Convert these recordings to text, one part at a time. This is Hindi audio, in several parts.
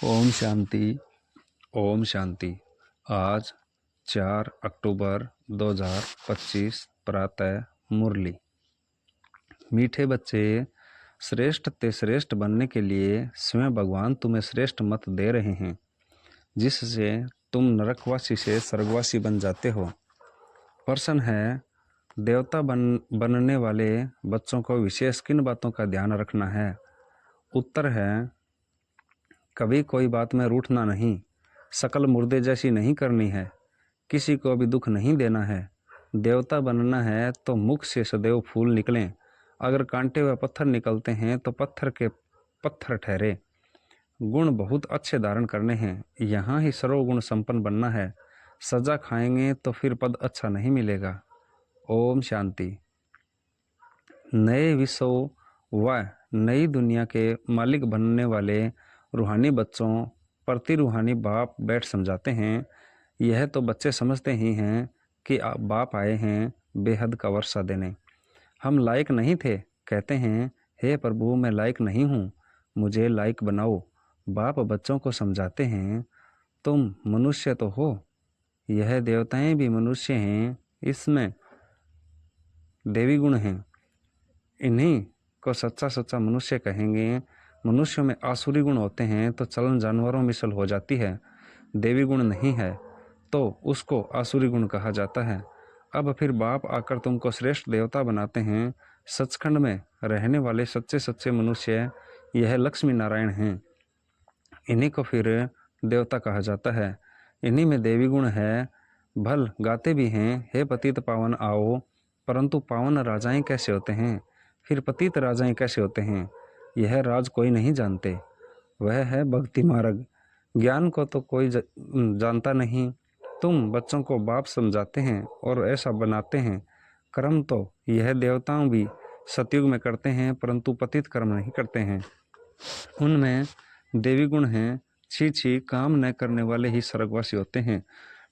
ओम शांति। ओम शांति। आज 4 अक्टूबर 2025 प्रातः मुरली। मीठे बच्चे, श्रेष्ठ ते श्रेष्ठ बनने के लिए स्वयं भगवान तुम्हें श्रेष्ठ मत दे रहे हैं, जिससे तुम नरकवासी से स्वर्गवासी बन जाते हो। प्रश्न है, देवता बनने वाले बच्चों को विशेष किन बातों का ध्यान रखना है? उत्तर है, कभी कोई बात में रूठना नहीं, शकल मुर्दे जैसी नहीं करनी है, किसी को भी दुख नहीं देना है। देवता बनना है तो मुख से सदैव फूल निकलें। अगर कांटे हुए पत्थर निकलते हैं तो पत्थर के पत्थर ठहरे। गुण बहुत अच्छे धारण करने हैं, यहाँ ही सर्वगुण संपन्न बनना है। सजा खाएंगे तो फिर पद अच्छा नहीं मिलेगा। ओम शांति। नए विश्व व नई दुनिया के मालिक बनने वाले रूहानी बच्चों प्रति रूहानी बाप बैठ समझाते हैं। यह तो बच्चे समझते ही हैं कि बाप आए हैं बेहद का वर्षा देने। हम लायक नहीं थे, कहते हैं हे प्रभु मैं लायक नहीं हूँ, मुझे लायक बनाओ। बाप बच्चों को समझाते हैं, तुम मनुष्य तो हो, यह देवताएं भी मनुष्य हैं, इसमें देवी गुण हैं, इन्हीं को सच्चा सच्चा मनुष्य कहेंगे। मनुष्यों में आसुरी गुण होते हैं तो चलन जानवरों मिसल हो जाती है, देवी गुण नहीं है तो उसको आसुरी गुण कहा जाता है। अब फिर बाप आकर तुमको श्रेष्ठ देवता बनाते हैं। सचखंड में रहने वाले सच्चे सच्चे मनुष्य यह लक्ष्मी नारायण हैं, इन्हीं को फिर देवता कहा जाता है। इन्हीं में देवी गुण है। भल गाते भी हैं, हे पतित पावन आओ, परंतु पावन राजाएं कैसे होते हैं, फिर पतित राजाएं कैसे होते हैं, यह राज कोई नहीं जानते। वह है भक्ति मार्ग। ज्ञान को तो कोई जानता नहीं। तुम बच्चों को बाप समझाते हैं और ऐसा बनाते हैं। कर्म तो यह देवताओं भी सतयुग में करते हैं, परंतु पतित कर्म नहीं करते हैं। उनमें देवी गुण हैं। छी छी काम न करने वाले ही स्वर्गवासी होते हैं।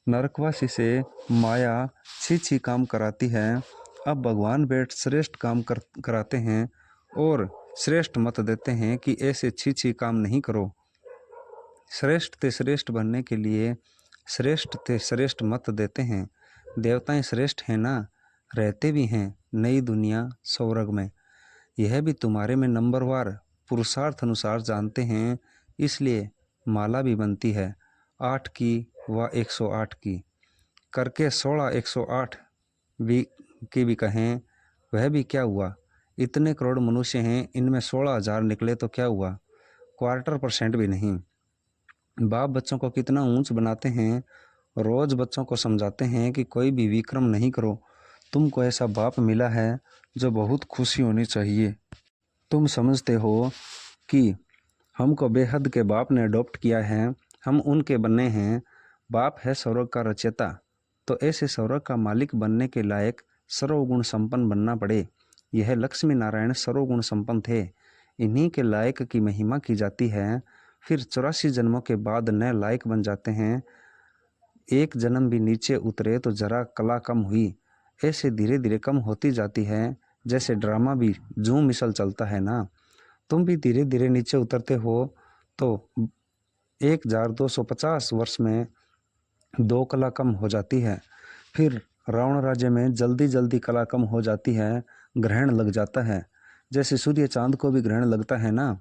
नरकवासी से माया छी छी काम कराती है। अब भगवान बैठ श्रेष्ठ काम कराते हैं और श्रेष्ठ मत देते हैं कि ऐसे छी छी काम नहीं करो। श्रेष्ठ ते श्रेष्ठ बनने के लिए श्रेष्ठ ते श्रेष्ठ मत देते हैं। देवताएं श्रेष्ठ हैं ना, रहते भी हैं नई दुनिया स्वर्ग में। यह भी तुम्हारे में नंबरवार पुरुषार्थ अनुसार जानते हैं, इसलिए माला भी बनती है 8 की व 108 की करके 16 108 भी की भी कहें, वह भी क्या हुआ। इतने करोड़ मनुष्य हैं, इनमें 16,000 निकले तो क्या हुआ, 0.25% भी नहीं। बाप बच्चों को कितना ऊंच बनाते हैं। रोज बच्चों को समझाते हैं कि कोई भी विक्रम नहीं करो, तुमको ऐसा बाप मिला है जो बहुत खुशी होनी चाहिए। तुम समझते हो कि हमको बेहद के बाप ने अडॉप्ट किया है, हम उनके बने हैं। बाप है स्वर्ग का रचयिता, तो ऐसे स्वर्ग का मालिक बनने के लायक सर्वगुण संपन्न बनना पड़े। यह लक्ष्मी नारायण सर्वगुण संपन्न थे, इन्हीं के लायक की महिमा की जाती है। फिर 84 जन्मों के बाद नए लायक बन जाते हैं। एक जन्म भी नीचे उतरे तो जरा कला कम हुई, ऐसे धीरे धीरे कम होती जाती है। जैसे ड्रामा भी जूं मिसल चलता है ना, तुम भी धीरे धीरे नीचे उतरते हो तो 1250 वर्ष में 2 कला कम हो जाती है। फिर रावण राज्य में जल्दी जल्दी कला कम हो जाती है, ग्रहण लग जाता है। जैसे सूर्य चांद को भी ग्रहण लगता है ना,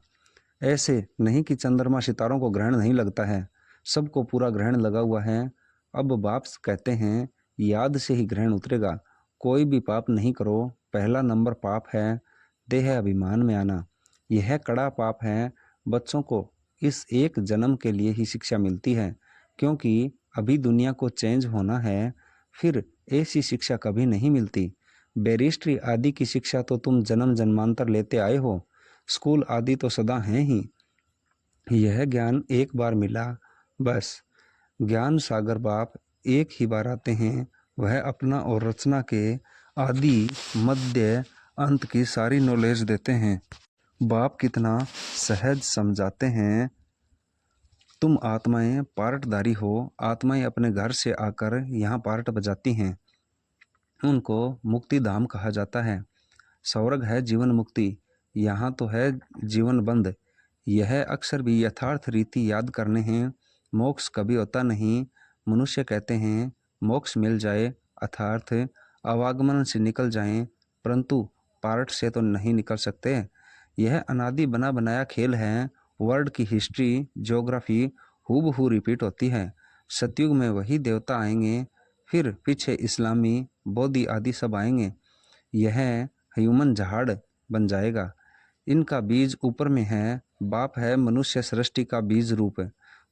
ऐसे नहीं कि चंद्रमा सितारों को ग्रहण नहीं लगता है, सबको पूरा ग्रहण लगा हुआ है। अब बाप कहते हैं याद से ही ग्रहण उतरेगा, कोई भी पाप नहीं करो। पहला नंबर पाप है देह अभिमान में आना, यह कड़ा पाप है। बच्चों को इस एक जन्म के लिए ही शिक्षा मिलती है, क्योंकि अभी दुनिया को चेंज होना है, फिर ऐसी शिक्षा कभी नहीं मिलती। बैरिस्ट्री आदि की शिक्षा तो तुम जन्म जन्मांतर लेते आए हो, स्कूल आदि तो सदा हैं ही। यह ज्ञान एक बार मिला बस। ज्ञान सागर बाप एक ही बार आते हैं, वह अपना और रचना के आदि मध्य अंत की सारी नॉलेज देते हैं। बाप कितना सहज समझाते हैं। तुम आत्माएं पार्टधारी हो, आत्माएं अपने घर से आकर यहाँ पार्ट बजाती हैं, उनको मुक्ति धाम कहा जाता है। स्वर्ग है जीवन मुक्ति, यहाँ तो है जीवन बंद। यह अक्सर भी यथार्थ रीति याद करने हैं। मोक्ष कभी होता नहीं। मनुष्य कहते हैं मोक्ष मिल जाए अर्थात अवागमन से निकल जाएं, परंतु पार्ट से तो नहीं निकल सकते। यह अनादि बना बनाया खेल है। वर्ल्ड की हिस्ट्री ज्योग्राफी हूबहू रिपीट होती है। सतयुग में वही देवता आएंगे, फिर पीछे इस्लामी बौद्धी आदि सब आएंगे। यह ह्यूमन जहाड़ बन जाएगा। इनका बीज ऊपर में है। बाप है मनुष्य सृष्टि का बीज रूप।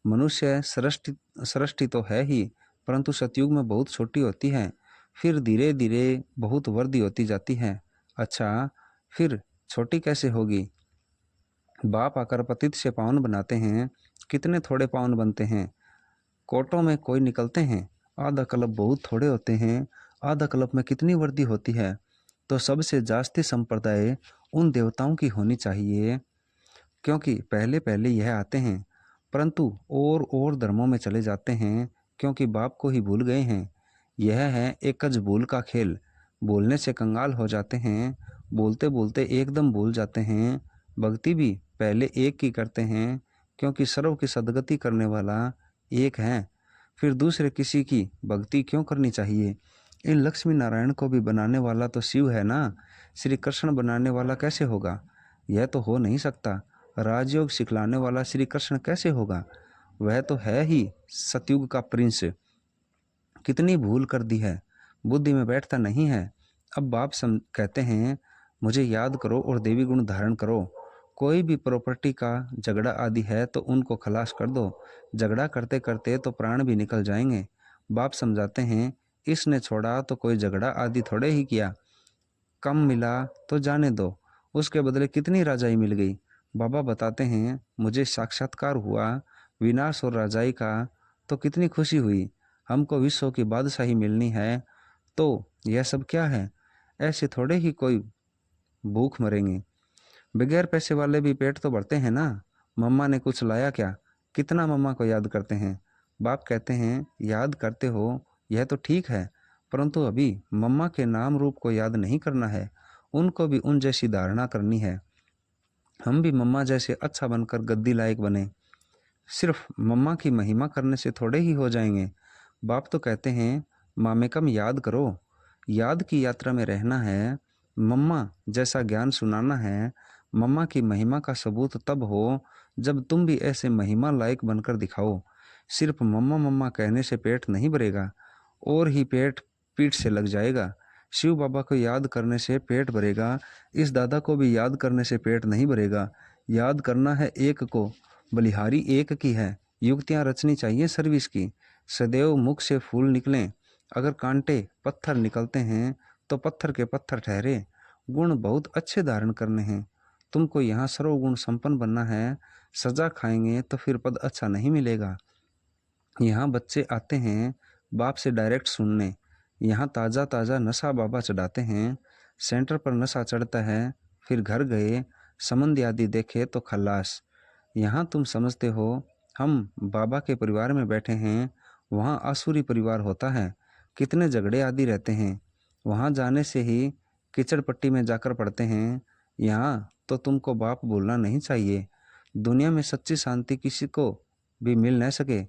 मनुष्य सृष्टि तो है ही, परंतु सतयुग में बहुत छोटी होती है, फिर धीरे धीरे बहुत वृद्धि होती जाती है। अच्छा, फिर छोटी कैसे होगी? बाप आकर पतित से पावन बनाते हैं। कितने थोड़े पावन बनते हैं। कोटों में कोई निकलते हैं। आधा कल्प बहुत थोड़े होते हैं। आधा कल्प में कितनी वृद्धि होती है। तो सबसे जास्ती संप्रदाय उन देवताओं की होनी चाहिए, क्योंकि पहले पहले यह आते हैं, परंतु और धर्मों में चले जाते हैं, क्योंकि बाप को ही भूल गए हैं। यह है एकज भूल का खेल। बोलने से कंगाल हो जाते हैं। बोलते बोलते एकदम भूल जाते हैं। भक्ति भी पहले एक की करते हैं, क्योंकि सर्व की सदगति करने वाला एक है। फिर दूसरे किसी की भक्ति क्यों करनी चाहिए? इन लक्ष्मी नारायण को भी बनाने वाला तो शिव है ना। श्री कृष्ण बनाने वाला कैसे होगा? यह तो हो नहीं सकता। राजयोग सिखलाने वाला श्री कृष्ण कैसे होगा? वह तो है ही सतयुग का प्रिंस। कितनी भूल कर दी है, बुद्धि में बैठता नहीं है। अब बाप कहते हैं मुझे याद करो और देवी गुण धारण करो। कोई भी प्रॉपर्टी का झगड़ा आदि है तो उनको खलास कर दो। झगड़ा करते करते तो प्राण भी निकल जाएंगे। बाप समझाते हैं इसने छोड़ा तो कोई झगड़ा आदि थोड़े ही किया। कम मिला तो जाने दो, उसके बदले कितनी राजाई मिल गई। बाबा बताते हैं मुझे साक्षात्कार हुआ विनाश और राजाई का, तो कितनी खुशी हुई। हमको विश्व की बादशाही मिलनी है, तो यह सब क्या है? ऐसे थोड़े ही कोई भूख मरेंगे। बगैर पैसे वाले भी पेट तो भरते हैं ना। मम्मा ने कुछ लाया क्या? कितना मम्मा को याद करते हैं। बाप कहते हैं याद करते हो यह तो ठीक है, परंतु अभी मम्मा के नाम रूप को याद नहीं करना है। उनको भी उन जैसी धारणा करनी है। हम भी मम्मा जैसे अच्छा बनकर गद्दी लायक बने। सिर्फ मम्मा की महिमा करने से थोड़े ही हो जाएंगे। बाप तो कहते हैं मामेकम याद करो। याद की यात्रा में रहना है। मम्मा जैसा ज्ञान सुनाना है। मम्मा की महिमा का सबूत तब हो जब तुम भी ऐसे महिमा लायक बनकर दिखाओ। सिर्फ मम्मा मम्मा कहने से पेट नहीं भरेगा, और ही पेट पीठ से लग जाएगा। शिव बाबा को याद करने से पेट भरेगा, इस दादा को भी याद करने से पेट नहीं भरेगा। याद करना है एक को, बलिहारी एक की है। युक्तियां रचनी चाहिए सर्विस की। सदैव मुख से फूल निकलें। अगर कांटे पत्थर निकलते हैं तो पत्थर के पत्थर ठहरे। गुण बहुत अच्छे धारण करने हैं। तुमको यहाँ सर्वगुण संपन्न बनना है। सजा खाएंगे तो फिर पद अच्छा नहीं मिलेगा। यहाँ बच्चे आते हैं बाप से डायरेक्ट सुनने। यहाँ ताज़ा ताज़ा नशा बाबा चढ़ाते हैं। सेंटर पर नशा चढ़ता है, फिर घर गए संबंधी आदि देखे तो खल्लास। यहाँ तुम समझते हो हम बाबा के परिवार में बैठे हैं, वहाँ आसुरी परिवार होता है। कितने झगड़े आदि रहते हैं। वहाँ जाने से ही कीचड़ पट्टी में जाकर पड़ते हैं। यहाँ तो तुमको बाप बोलना नहीं चाहिए। दुनिया में सच्ची शांति किसी को भी मिल न सके।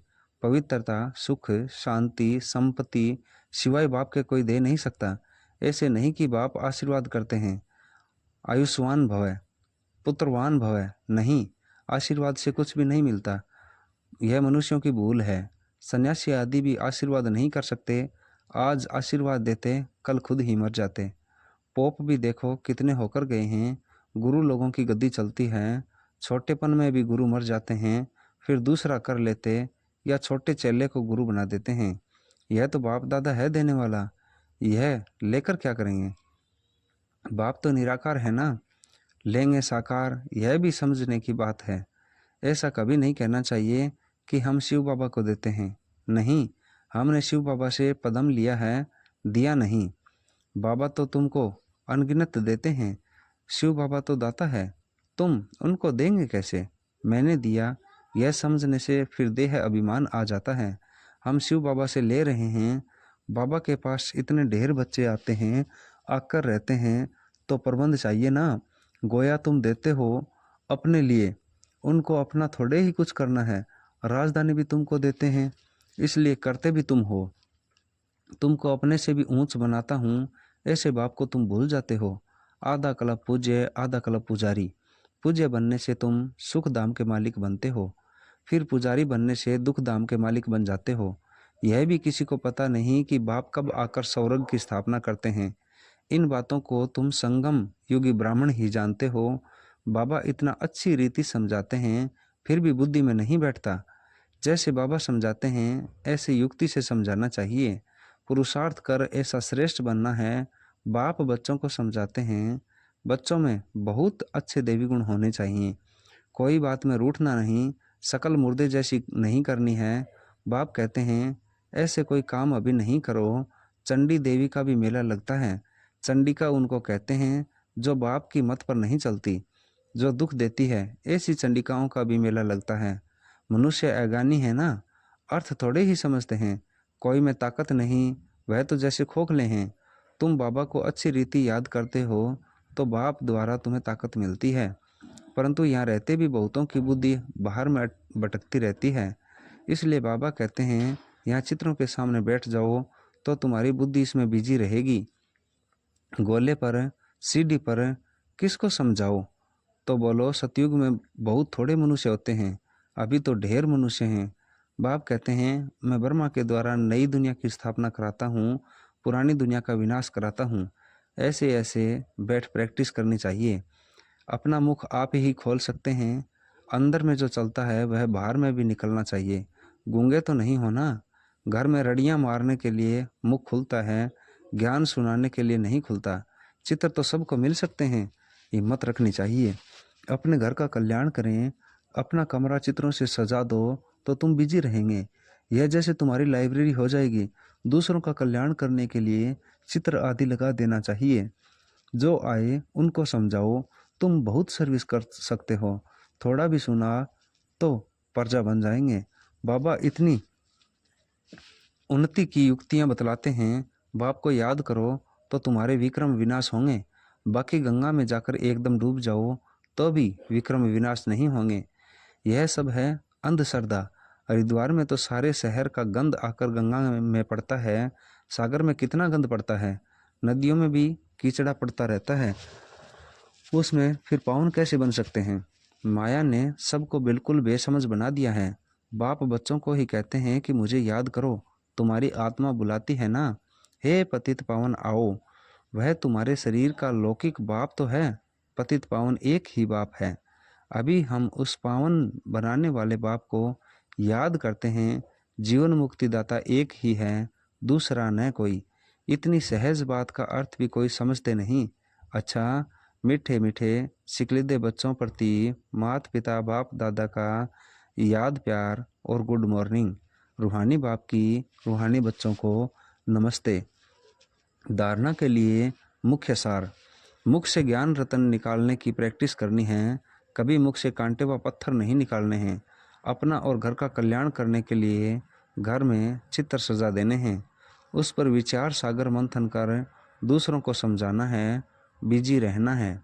पवित्रता सुख शांति संपत्ति सिवाय बाप के कोई दे नहीं सकता। ऐसे नहीं कि बाप आशीर्वाद करते हैं आयुष्मान भव पुत्रवान भव, नहीं, आशीर्वाद से कुछ भी नहीं मिलता। यह मनुष्यों की भूल है। सन्यासी आदि भी आशीर्वाद नहीं कर सकते। आज आशीर्वाद देते कल खुद ही मर जाते। पोप भी देखो कितने होकर गए हैं। गुरु लोगों की गद्दी चलती है। छोटेपन में भी गुरु मर जाते हैं, फिर दूसरा कर लेते या छोटे चेले को गुरु बना देते हैं। यह तो बाप दादा है देने वाला, यह लेकर क्या करेंगे? बाप तो निराकार है ना, लेंगे साकार, यह भी समझने की बात है। ऐसा कभी नहीं कहना चाहिए कि हम शिव बाबा को देते हैं। नहीं, हमने शिव बाबा से पदम लिया है, दिया नहीं। बाबा तो तुमको अनगिनत देते हैं। शिव बाबा तो दाता है, तुम उनको देंगे कैसे? मैंने दिया, यह समझने से फिर देह अभिमान आ जाता है। हम शिव बाबा से ले रहे हैं। बाबा के पास इतने ढेर बच्चे आते हैं, आकर रहते हैं, तो प्रबंध चाहिए ना। गोया तुम देते हो अपने लिए उनको अपना थोड़े ही कुछ करना है, राजधानी भी तुमको देते हैं, इसलिए करते भी तुम हो। तुमको अपने से भी ऊंच बनाता हूँ, ऐसे बाप को तुम भूल जाते हो। आधा कलप पूज्य आधा कलप पुजारी। पूज्य बनने से तुम सुख धाम के मालिक बनते हो, फिर पुजारी बनने से दुख धाम के मालिक बन जाते हो। यह भी किसी को पता नहीं कि बाप कब आकर स्वर्ग की स्थापना करते हैं। इन बातों को तुम संगम युगी ब्राह्मण ही जानते हो। बाबा इतना अच्छी रीति समझाते हैं, फिर भी बुद्धि में नहीं बैठता। जैसे बाबा समझाते हैं ऐसे युक्ति से समझाना चाहिए। पुरुषार्थ कर ऐसा श्रेष्ठ बनना है। बाप बच्चों को समझाते हैं, बच्चों में बहुत अच्छे देवी गुण होने चाहिए। कोई बात में रूठना नहीं, शकल मुर्दे जैसी नहीं करनी है। बाप कहते हैं ऐसे कोई काम अभी नहीं करो। चंडी देवी का भी मेला लगता है। चंडिका उनको कहते हैं जो बाप की मत पर नहीं चलती, जो दुख देती है। ऐसी चंडिकाओं का भी मेला लगता है। मनुष्य अज्ञानी है ना, अर्थ थोड़े ही समझते हैं। कोई में ताकत नहीं, वह तो जैसे खोखले हैं। तुम बाबा को अच्छी रीति याद करते हो तो बाप द्वारा तुम्हें ताकत मिलती है, परंतु यहाँ रहते भी बहुतों की बुद्धि बाहर में भटकती रहती है। इसलिए बाबा कहते हैं यहाँ चित्रों के सामने बैठ जाओ तो तुम्हारी बुद्धि इसमें बिजी रहेगी। गोले पर सीढ़ी पर किसको समझाओ? तो बोलो सतयुग में बहुत थोड़े मनुष्य होते हैं, अभी तो ढेर मनुष्य हैं। बाप कहते हैं मैं ब्रह्मा के द्वारा नई दुनिया की स्थापना कराता हूँ, पुरानी दुनिया का विनाश कराता हूँ। ऐसे ऐसे बैठ प्रैक्टिस करनी चाहिए। अपना मुख आप ही खोल सकते हैं। अंदर में जो चलता है वह बाहर में भी निकलना चाहिए। गूंगे तो नहीं होना। घर में रड़ियाँ मारने के लिए मुख खुलता है, ज्ञान सुनाने के लिए नहीं खुलता। चित्र तो सबको मिल सकते हैं, हिम्मत रखनी चाहिए। अपने घर का कल्याण करें। अपना कमरा चित्रों से सजा दो तो तुम बिजी रहेंगे। यह जैसे तुम्हारी लाइब्रेरी हो जाएगी। दूसरों का कल्याण करने के लिए चित्र आदि लगा देना चाहिए। जो आए उनको समझाओ, तुम बहुत सर्विस कर सकते हो। थोड़ा भी सुना तो प्रजा बन जाएंगे। बाबा इतनी उन्नति की युक्तियां बतलाते हैं, बाप को याद करो तो तुम्हारे विक्रम विनाश होंगे। बाकी गंगा में जाकर एकदम डूब जाओ तो भी विक्रम विनाश नहीं होंगे। यह सब है अंधश्रद्धा। हरिद्वार में तो सारे शहर का गंद आकर गंगा में पड़ता है। सागर में कितना गंद पड़ता है, नदियों में भी कीचड़ा पड़ता रहता है, उसमें फिर पावन कैसे बन सकते हैं? माया ने सबको बिल्कुल बेसमझ बना दिया है। बाप बच्चों को ही कहते हैं कि मुझे याद करो, तुम्हारी आत्मा बुलाती है ना, हे पतित पावन आओ। वह तुम्हारे शरीर का लौकिक बाप तो है, पतित पावन एक ही बाप है। अभी हम उस पावन बनाने वाले बाप को याद करते हैं। जीवन मुक्तिदाता एक ही है, दूसरा न कोई। इतनी सहज बात का अर्थ भी कोई समझते नहीं। अच्छा, मीठे मीठे सिकलिदे बच्चों प्रति माता पिता बाप दादा का याद प्यार और गुड मॉर्निंग। रूहानी बाप की रूहानी बच्चों को नमस्ते। धारणा के लिए मुख्य सार। मुख से ज्ञान रतन निकालने की प्रैक्टिस करनी है, कभी मुख से कांटे व पत्थर नहीं निकालने हैं। अपना और घर का कल्याण करने के लिए घर में चित्र सजा देने हैं, उस पर विचार सागर मंथन कर दूसरों को समझाना है, बिजी रहना है।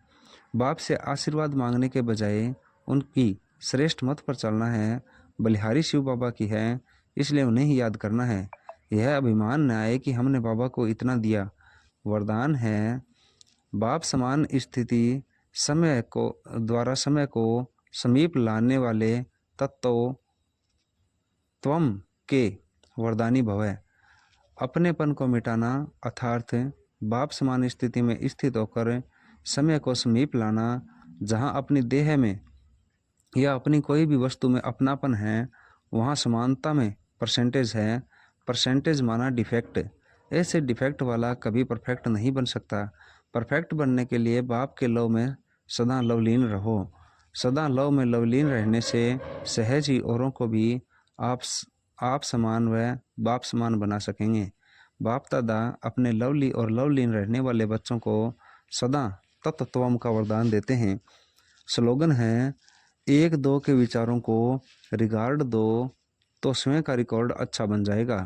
बाप से आशीर्वाद मांगने के बजाय उनकी श्रेष्ठ मत पर चलना है। बलिहारी शिव बाबा की है, इसलिए उन्हें ही याद करना है। यह अभिमान न आए कि हमने बाबा को इतना दिया। वरदान है बाप समान स्थिति समय को द्वारा समय को समीप लाने वाले तत्व त्वम के वरदानी भवै। अपनेपन को मिटाना अर्थात बाप समान स्थिति में स्थित होकर समय को समीप लाना। जहाँ अपनी देह में या अपनी कोई भी वस्तु में अपनापन है, वहाँ समानता में परसेंटेज है। परसेंटेज माना डिफेक्ट। ऐसे डिफेक्ट वाला कभी परफेक्ट नहीं बन सकता। परफेक्ट बनने के लिए बाप के लव में सदा लवलीन रहो। सदा लव में लवलीन रहने से सहज ही औरों को भी आप समान व बाप समान बना सकेंगे। बाप दादा अपने लवली और लवलीन रहने वाले बच्चों को सदा तत्वम का वरदान देते हैं। स्लोगन है, एक दो के विचारों को रिगार्ड दो तो स्वयं का रिकॉर्ड अच्छा बन जाएगा।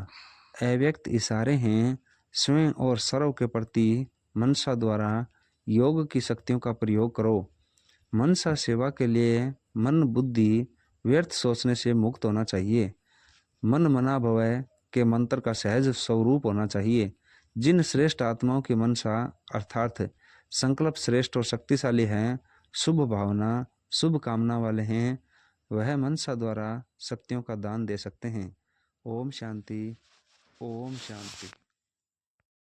अव्यक्त इशारे हैं, स्वयं और सर्व के प्रति मनसा द्वारा योग की शक्तियों का प्रयोग करो। मनसा सेवा के लिए मन बुद्धि व्यर्थ सोचने से मुक्त होना चाहिए। मन मना भवै के मंत्र का सहज स्वरूप होना चाहिए। जिन श्रेष्ठ आत्माओं की मनसा अर्थात संकल्प श्रेष्ठ और शक्तिशाली हैं, शुभ भावना शुभ कामना वाले हैं, वह मनसा द्वारा शक्तियों का दान दे सकते हैं। ओम शांति। ओम शांति।